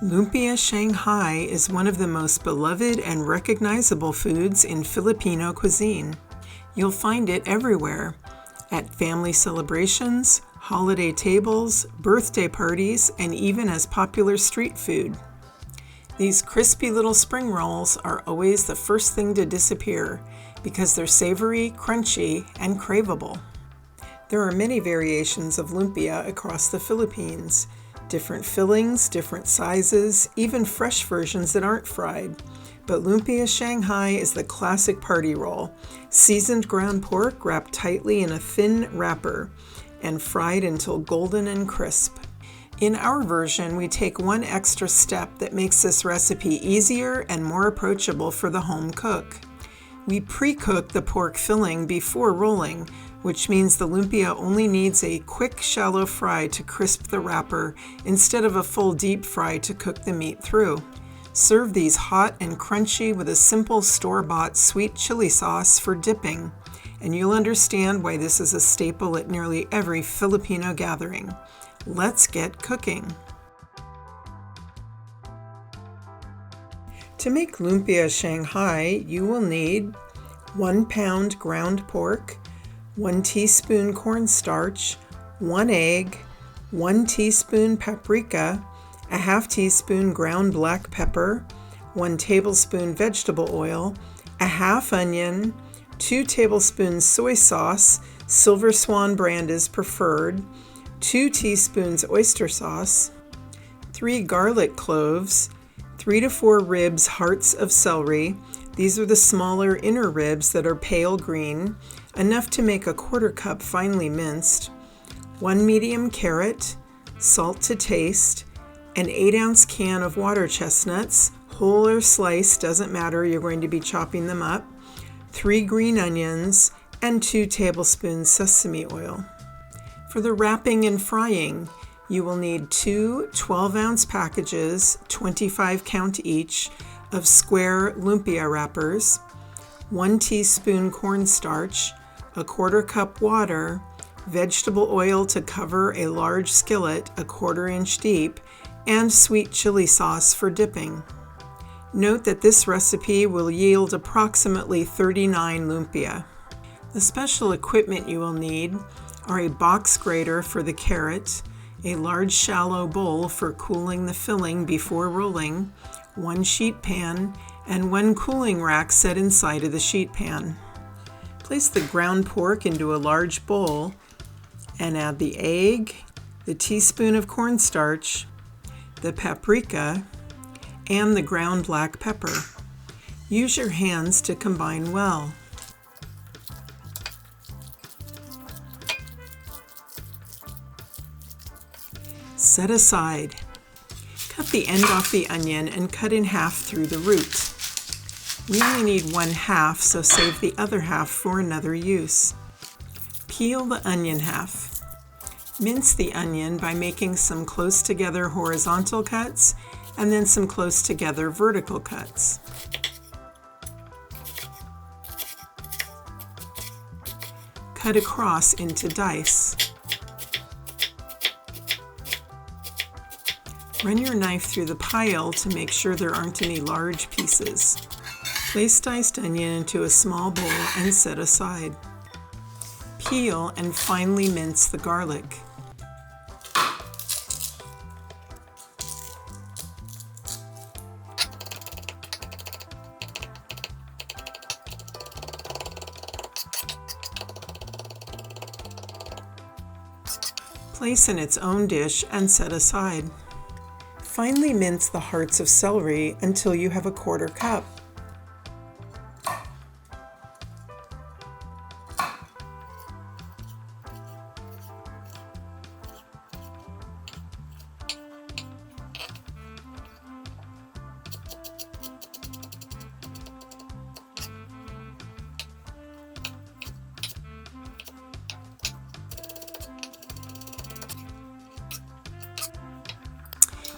Lumpia Shanghai is one of the most beloved and recognizable foods in Filipino cuisine. You'll find it everywhere, at family celebrations, holiday tables, birthday parties, and even as popular street food. These crispy little spring rolls are always the first thing to disappear because they're savory, crunchy, and craveable. There are many variations of lumpia across the Philippines. Different fillings, different sizes, even fresh versions that aren't fried. But Lumpia Shanghai is the classic party roll, seasoned ground pork wrapped tightly in a thin wrapper and fried until golden and crisp. In our version, we take one extra step that makes this recipe easier and more approachable for the home cook. We pre-cook the pork filling before rolling, which means the lumpia only needs a quick shallow fry to crisp the wrapper instead of a full deep fry to cook the meat through. Serve these hot and crunchy with a simple store-bought sweet chili sauce for dipping, and you'll understand why this is a staple at nearly every Filipino gathering. Let's get cooking. To make Lumpia Shanghai, you will need 1 pound ground pork, 1 teaspoon cornstarch, 1 egg, 1 teaspoon paprika, a half teaspoon ground black pepper, 1 tablespoon vegetable oil, a half onion, 2 tablespoons soy sauce, Silver Swan brand is preferred, 2 teaspoons oyster sauce, 3 garlic cloves, 3 to 4 ribs hearts of celery. These are the smaller inner ribs that are pale green, enough to make a 1/4 cup finely minced, 1 medium carrot, salt to taste, an 8-ounce can of water chestnuts, whole or sliced, doesn't matter, you're going to be chopping them up, 3 green onions, and 2 tablespoons sesame oil. For the wrapping and frying, you will need 2 12-ounce packages, 25 count each, of square lumpia wrappers, 1 teaspoon cornstarch, a 1/4 cup water, vegetable oil to cover a large skillet 1/4 inch deep, and sweet chili sauce for dipping. Note that this recipe will yield approximately 39 lumpia. The special equipment you will need are a box grater for the carrot, a large shallow bowl for cooling the filling before rolling, 1 sheet pan, and 1 cooling rack set inside of the sheet pan. Place the ground pork into a large bowl and add the egg, the teaspoon of cornstarch, the paprika, and the ground black pepper. Use your hands to combine well. Set aside. Cut the end off the onion and cut in half through the root. We only need 1/2, so save the other half for another use. Peel the onion half. Mince the onion by making some close together horizontal cuts and then some close together vertical cuts. Cut across into dice. Run your knife through the pile to make sure there aren't any large pieces. Place diced onion into a small bowl and set aside. Peel and finely mince the garlic. Place in its own dish and set aside. Finely mince the hearts of celery until you have a 1/4 cup.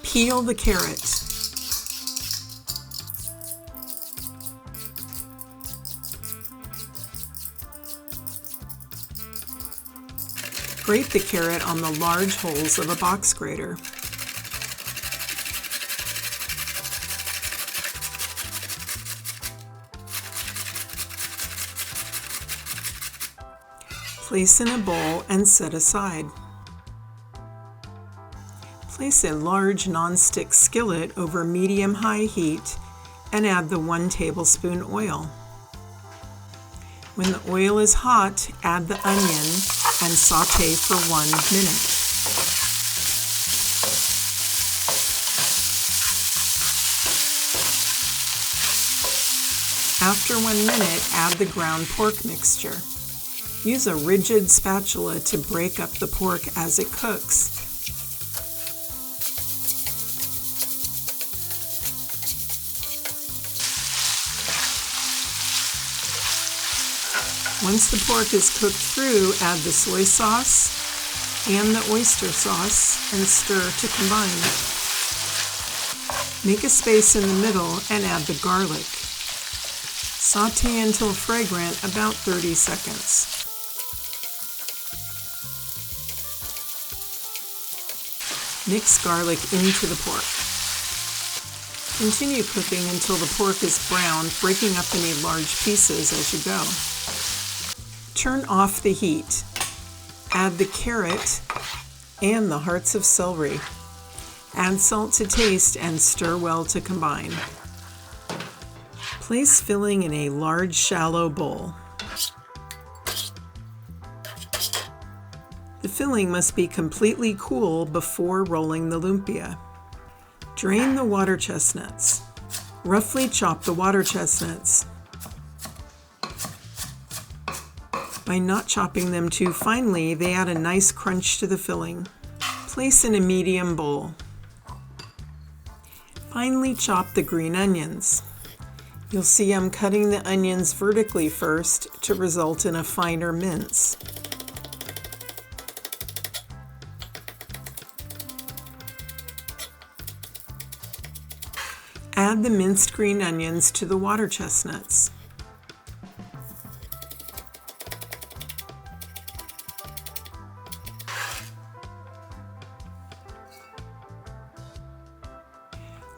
Peel the carrot. Grate the carrot on the large holes of a box grater. Place in a bowl and set aside. Place a large nonstick skillet over medium-high heat and add the 1 tablespoon oil. When the oil is hot, add the onion and sauté for 1 minute. After 1 minute, add the ground pork mixture. Use a rigid spatula to break up the pork as it cooks. Once the pork is cooked through, add the soy sauce and the oyster sauce and stir to combine. Make a space in the middle and add the garlic. Sauté until fragrant, about 30 seconds. Mix garlic into the pork. Continue cooking until the pork is browned, breaking up any large pieces as you go. Turn off the heat. Add the carrot and the hearts of celery. Add salt to taste and stir well to combine. Place filling in a large, shallow bowl. The filling must be completely cool before rolling the lumpia. Drain the water chestnuts. Roughly chop the water chestnuts. By not chopping them too finely, they add a nice crunch to the filling. Place in a medium bowl. Finely chop the green onions. You'll see I'm cutting the onions vertically first to result in a finer mince. Add the minced green onions to the water chestnuts.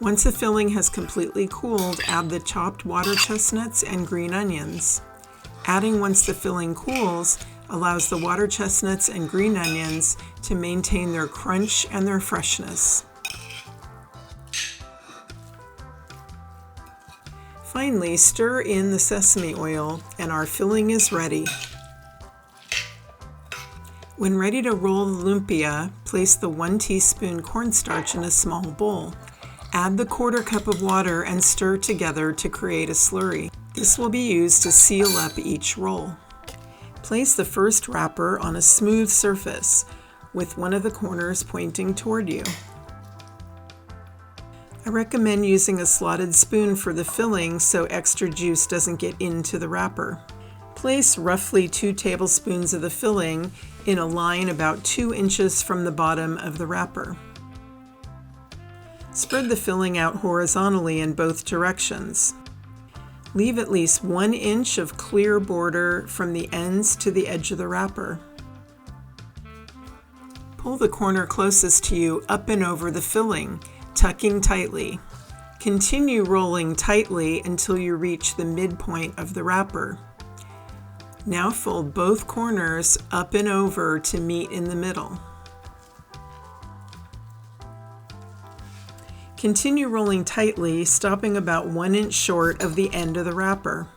Once the filling has completely cooled, add the chopped water chestnuts and green onions. Adding once the filling cools allows the water chestnuts and green onions to maintain their crunch and their freshness. Finally, stir in the sesame oil and our filling is ready. When ready to roll the lumpia, place the 1 teaspoon cornstarch in a small bowl. Add the 1/4 cup of water and stir together to create a slurry. This will be used to seal up each roll. Place the first wrapper on a smooth surface with one of the corners pointing toward you. I recommend using a slotted spoon for the filling so extra juice doesn't get into the wrapper. Place roughly 2 tablespoons of the filling in a line about 2 inches from the bottom of the wrapper. Spread the filling out horizontally in both directions. Leave at least 1 inch of clear border from the ends to the edge of the wrapper. Pull the corner closest to you up and over the filling, tucking tightly. Continue rolling tightly until you reach the midpoint of the wrapper. Now fold both corners up and over to meet in the middle. Continue rolling tightly, stopping about 1 inch short of the end of the wrapper.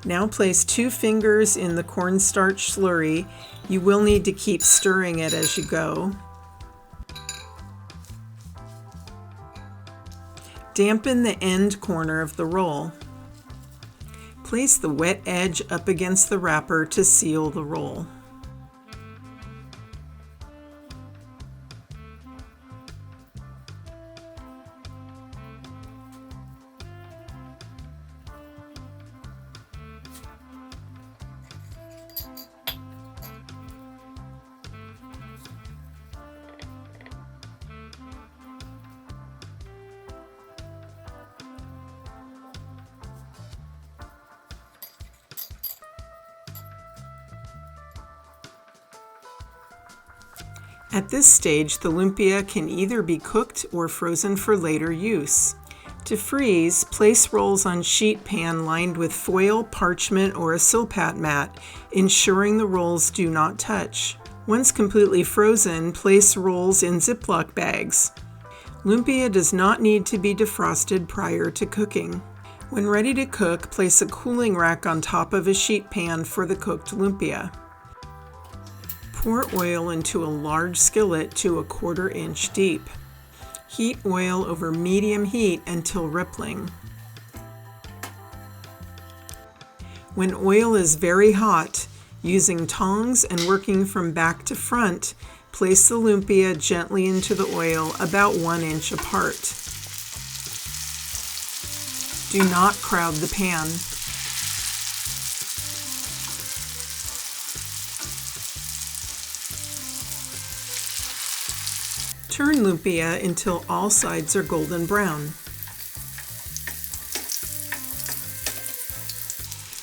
Now place 2 fingers in the cornstarch slurry. You will need to keep stirring it as you go. Dampen the end corner of the roll. Place the wet edge up against the wrapper to seal the roll. At this stage, the lumpia can either be cooked or frozen for later use. To freeze, place rolls on sheet pan lined with foil, parchment, or a silpat mat, ensuring the rolls do not touch. Once completely frozen, place rolls in Ziploc bags. Lumpia does not need to be defrosted prior to cooking. When ready to cook, place a cooling rack on top of a sheet pan for the cooked lumpia. Pour oil into a large skillet to 1/4 inch deep. Heat oil over medium heat until rippling. When oil is very hot, using tongs and working from back to front, place the lumpia gently into the oil about 1 inch apart. Do not crowd the pan. Turn lumpia until all sides are golden brown.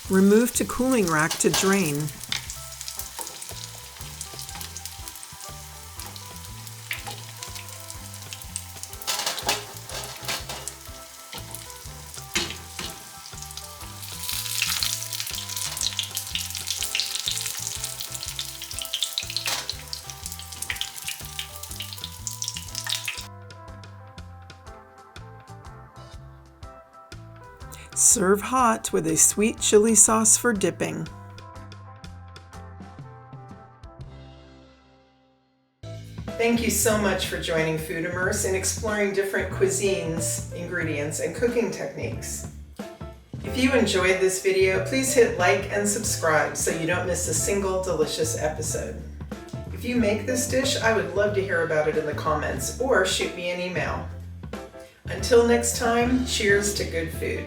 Remove to cooling rack to drain. Serve hot with a sweet chili sauce for dipping. Thank you so much for joining Food Immerse and exploring different cuisines, ingredients, and cooking techniques. If you enjoyed this video, please hit like and subscribe so you don't miss a single delicious episode. If you make this dish, I would love to hear about it in the comments or shoot me an email. Until next time, cheers to good food.